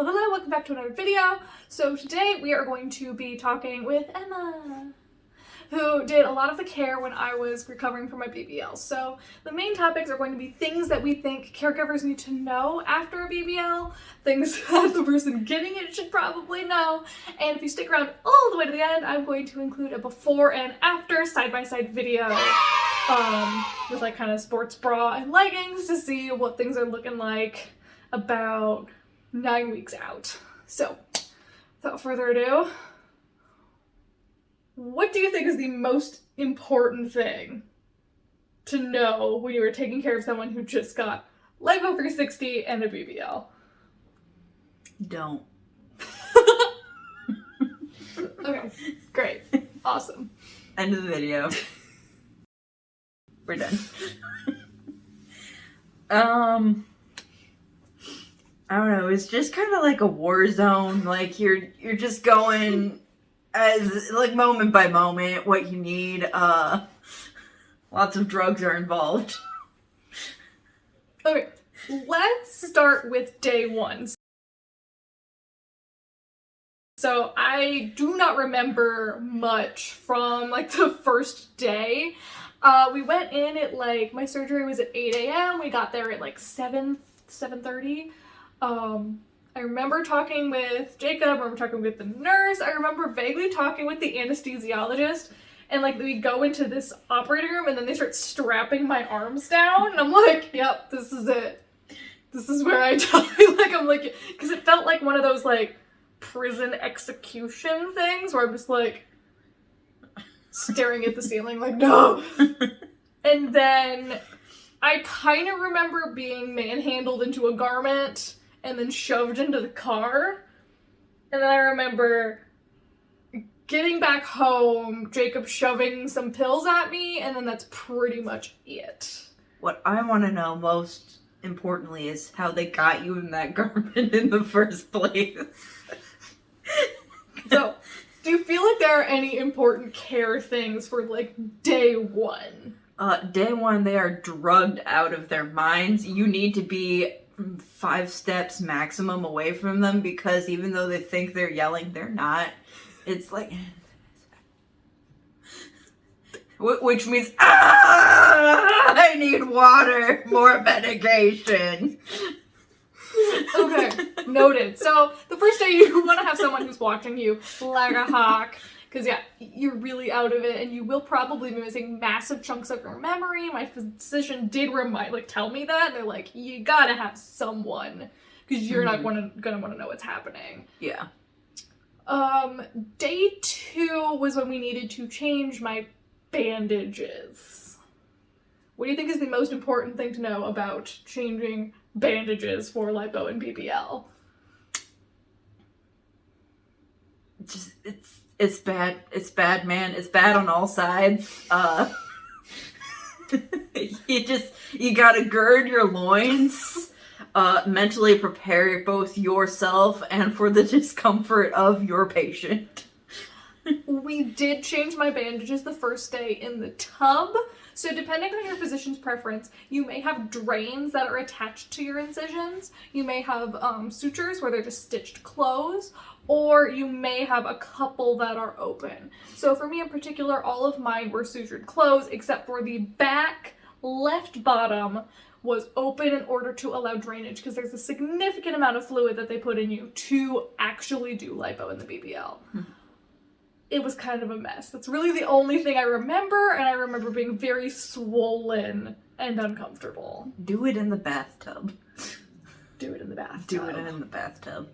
Hello, welcome back to another video. So today we are going to be talking with Emma, who did a lot of the care when I was recovering from my BBL. So the main topics are going to be things that we think caregivers need to know after a BBL, things that the person getting it should probably know, and if you stick around all the way to the end, I'm going to include a before and after side-by-side video with like kind of sports bra and leggings to see what things are looking like about 9 weeks out. So without further ado, what do you think is the most important thing to know when you are taking care of someone who just got Lipo 360 and a BBL? Don't. Okay, great. Awesome. End of the video. We're done. I don't know, it's just kind of like a war zone. Like you're just going as like moment by moment what you need. Lots of drugs are involved. Okay, let's start with day one. So I do not remember much from like the first day. We went in at like, my surgery was at 8 a.m. We got there at like 7:30. I remember talking with Jacob, I remember talking with the nurse, I remember vaguely talking with the anesthesiologist, and like we go into this operating room and then they start strapping my arms down, and I'm like, yep, this is it. This is where I die. Like, I'm like, because it felt like one of those like prison execution things where I'm just like staring at the ceiling like, no. And then I kind of remember being manhandled into a garment and then shoved into the car. And then I remember getting back home, Jacob shoving some pills at me, and then that's pretty much it. What I want to know most importantly is how they got you in that garment in the first place. So, do you feel like there are any important care things for like day one? Day one, they are drugged out of their minds. You need to be 5 steps maximum away from them, because even though they think they're yelling, they're not. It's like, which means, I need water, more medication. Okay, noted. So the first day you want to have someone who's watching you like a hawk, because yeah, you're really out of it and you will probably be missing massive chunks of your memory. My physician did tell me that. They're like, you gotta have someone, because you're not gonna want to know what's happening. Yeah. Day 2 was when we needed to change my bandages. What do you think is the most important thing to know about changing bandages for lipo and BBL? It's bad. It's bad, man. It's bad on all sides. You gotta gird your loins, mentally prepare both yourself and for the discomfort of your patient. We did change my bandages the first day in the tub. So depending on your physician's preference, you may have drains that are attached to your incisions. You may have sutures where they're just stitched closed, or you may have a couple that are open. So for me in particular, all of mine were sutured closed, except for the back left bottom was open in order to allow drainage, because there's a significant amount of fluid that they put in you to actually do lipo in the BBL. It was kind of a mess. That's really the only thing I remember, and I remember being very swollen and uncomfortable. Do it in the bathtub. Do it in the bathtub. Do it in the bathtub.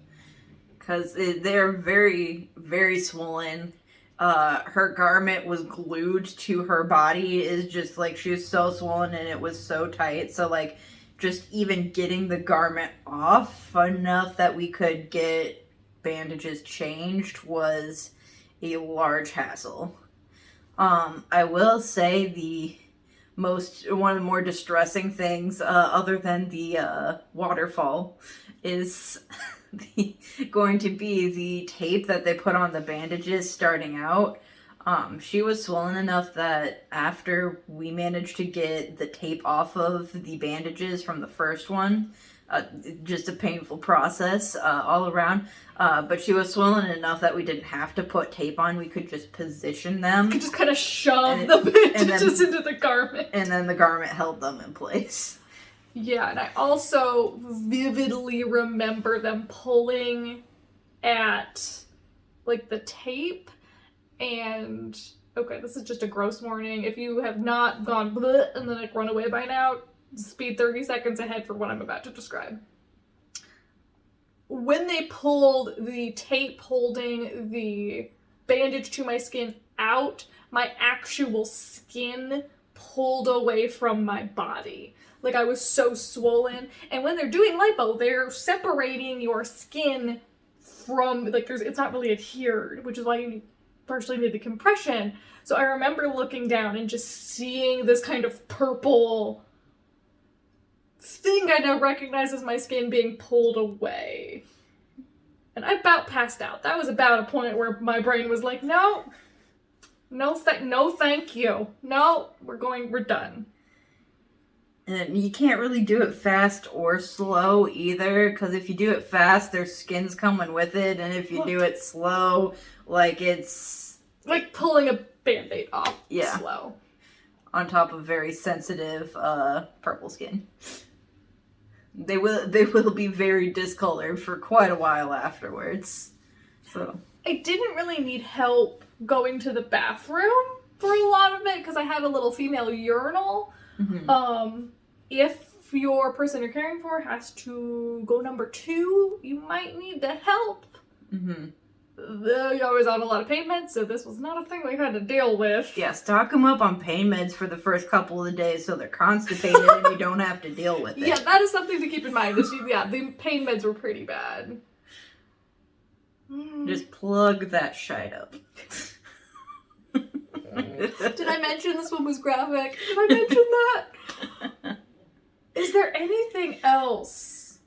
Because they're very, very swollen. Her garment was glued to her body. Is just like, she was so swollen and it was so tight. So like, just even getting the garment off enough that we could get bandages changed was a large hassle. I will say one of the more distressing things, other than the waterfall, is going to be the tape that they put on the bandages starting out. She was swollen enough that after we managed to get the tape off of the bandages from the first one, just a painful process all around. But she was swollen enough that we didn't have to put tape on. We could just position them. You could just kind of shove the bandages into the garment. And then the garment held them in place. Yeah, and I also vividly remember them pulling at, like, the tape. And, okay, this is just a gross warning. If you have not gone bleh and then, like, run away by now, speed 30 seconds ahead for what I'm about to describe. When they pulled the tape holding the bandage to my skin out, my actual skin pulled away from my body. Like, I was so swollen. And when they're doing lipo, they're separating your skin from, like, it's not really adhered, which is why you partially need the compression. So I remember looking down and just seeing this kind of purple thing I now recognize as my skin being pulled away. And I about passed out. That was about a point where my brain was like, no, thank you. No, we're done. And you can't really do it fast or slow either, because if you do it fast, their skin's coming with it, and if you do it slow, like it's... like pulling a Band-Aid off slow. On top of very sensitive purple skin. They will be very discolored for quite a while afterwards. So I didn't really need help going to the bathroom for a lot of it, because I had a little female urinal. Mm-hmm. If your person you're caring for has to go number 2, you might need to help. Mm-hmm. I was on a lot of pain meds, so this was not a thing we had to deal with. Yeah, stock them up on pain meds for the first couple of days so they're constipated and you don't have to deal with it. Yeah, that is something to keep in mind. The pain meds were pretty bad. Just plug that shite up. Did I mention this one was graphic? Did I mention that? Is there anything else?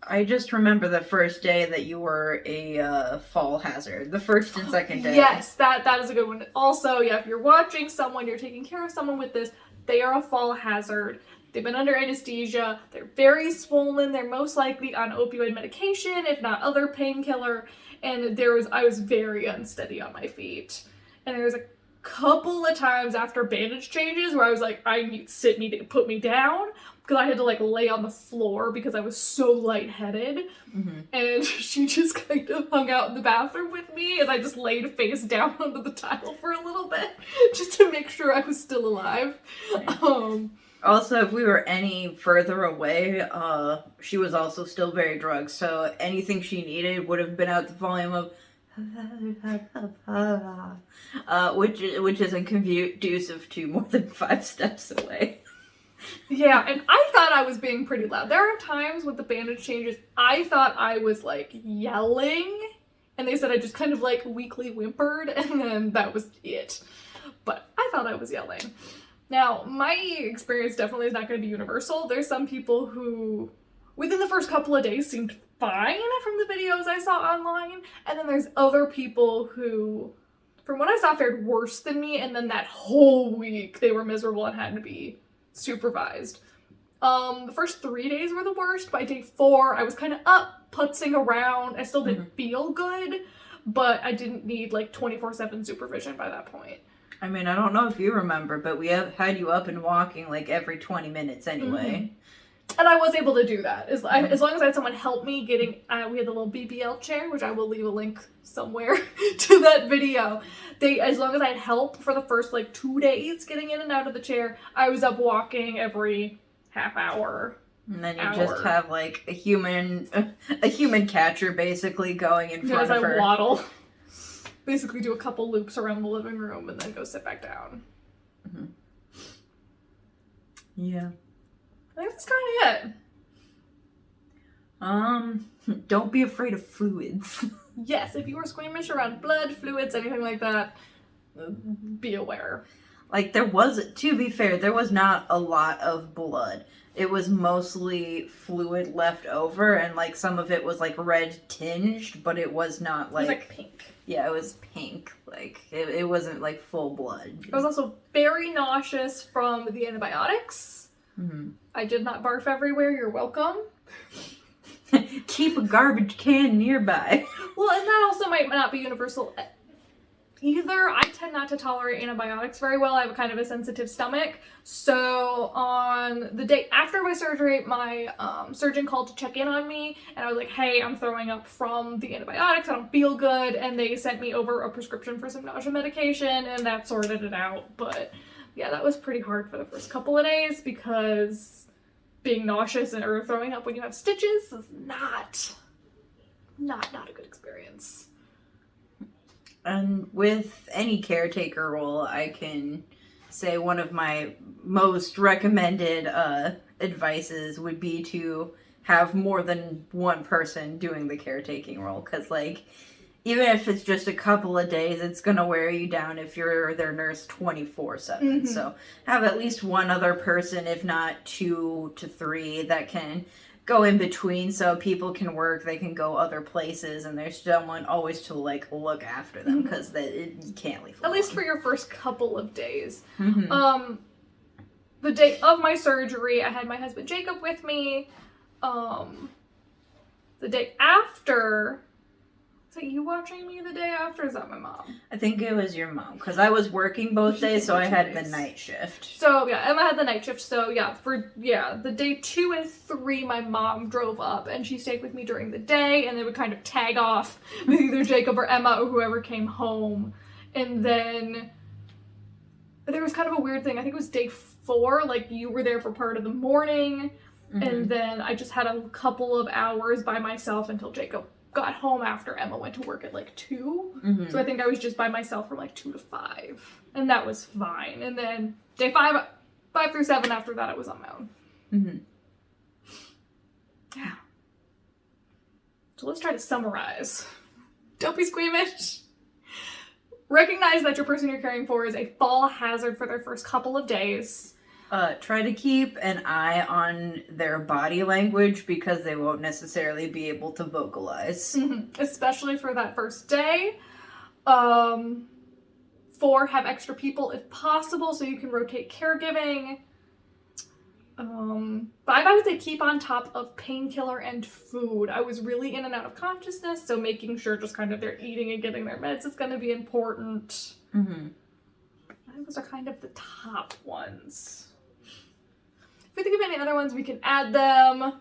I just remember the first day that you were a fall hazard. The first and second day. Yes, that is a good one. Also, yeah, if you're watching someone, you're taking care of someone with this, they are a fall hazard. They've been under anesthesia. They're very swollen. They're most likely on opioid medication, if not other painkiller. And I was very unsteady on my feet. And there was a couple of times after bandage changes where I was like, put me down, because I had to like lay on the floor because I was so lightheaded. Mm-hmm. And she just kind of hung out in the bathroom with me as I just laid face down onto the tile for a little bit just to make sure I was still alive. Right. Also, if we were any further away, she was also still very drugged, so anything she needed would have been at the volume of which isn't conducive to more than 5 steps away. Yeah, and I thought I was being pretty loud. There are times with the bandage changes, I thought I was like yelling, and they said I just kind of like weakly whimpered, and then that was it. But I thought I was yelling. Now, my experience definitely is not going to be universal. There's some people who, within the first couple of days, seemed fine from the videos I saw online. And then there's other people who, from what I saw, fared worse than me. And then that whole week, they were miserable and had to be supervised. The first 3 days were the worst. By day 4, I was kind of up, putzing around. I still didn't feel good, but I didn't need like 24/7 supervision by that point. I mean, I don't know if you remember, but we have had you up and walking like every 20 minutes anyway. Mm-hmm. And I was able to do that. As long as I had someone help me getting, we had the little BBL chair, which I will leave a link somewhere to that video. As long as I had help for the first like 2 days getting in and out of the chair, I was up walking every half hour. And then you just have like a human catcher basically going in front of her. As I waddle. Basically do a couple loops around the living room and then go sit back down. Mm-hmm. Yeah. I think that's kind of it. Don't be afraid of fluids. Yes, if you are squeamish around blood, fluids, anything like that, be aware. Like, to be fair, there was not a lot of blood. It was mostly fluid left over, and, like, some of it was, like, red tinged, but it was not, like... It was, like, pink. Yeah, it was pink. Like, it wasn't, like, full blood. I was also very nauseous from the antibiotics. Mm-hmm. I did not barf everywhere. You're welcome. Keep a garbage can nearby. Well, and that also might not be universal either. I tend not to tolerate antibiotics very well. I have kind of a sensitive stomach. So on the day after my surgery, my surgeon called to check in on me, and I was like, hey, I'm throwing up from the antibiotics. I don't feel good. And they sent me over a prescription for some nausea medication, and that sorted it out. But yeah, that was pretty hard for the first couple of days because being nauseous or throwing up when you have stitches is not a good experience. And with any caretaker role, I can say one of my most recommended advices would be to have more than one person doing the caretaking role. Because, like, even if it's just a couple of days, it's going to wear you down if you're their nurse 24/7. Mm-hmm. So have at least one other person, if not 2 to 3, that can go in between so people can work, they can go other places, and there's someone always to, like, look after them, because you can't leave them at least for your first couple of days. Mm-hmm. The day of my surgery, I had my husband Jacob with me. The day after... Is that you watching me the day after, or is that my mom? I think it was your mom, because I was working both days, so I had the night shift. So, yeah, Emma had the night shift, so, the day 2 and 3, my mom drove up, and she stayed with me during the day, and they would kind of tag off with either Jacob or Emma or whoever came home. And then there was kind of a weird thing. I think it was day 4, like, you were there for part of the morning, and then I just had a couple of hours by myself until Jacob got home after Emma went to work at, like, 2. So I think I was just by myself from, like, 2 to 5. And that was fine. And then day 5 through 7, after that, I was on my own. Yeah. So let's try to summarize. Don't be squeamish. Recognize that your person you're caring for is a fall hazard for their first couple of days. Try to keep an eye on their body language, because they won't necessarily be able to vocalize. Especially for that first day. 4, have extra people if possible so you can rotate caregiving. 5, I would say keep on top of painkiller and food. I was really in and out of consciousness, so making sure just kind of they're eating and getting their meds is going to be important. I think those are kind of the top ones. If we think of any other ones, we can add them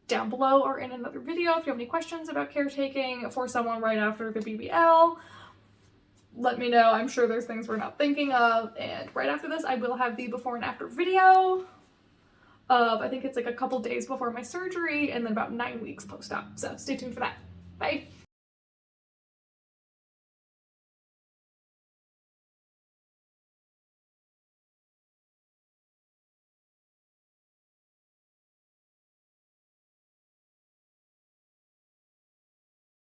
down below or in another video. If you have any questions about caretaking for someone right after the BBL, let me know. I'm sure there's things we're not thinking of. And right after this, I will have the before and after video of, I think it's like a couple days before my surgery, and then about 9 weeks post-op. So stay tuned for that. Bye.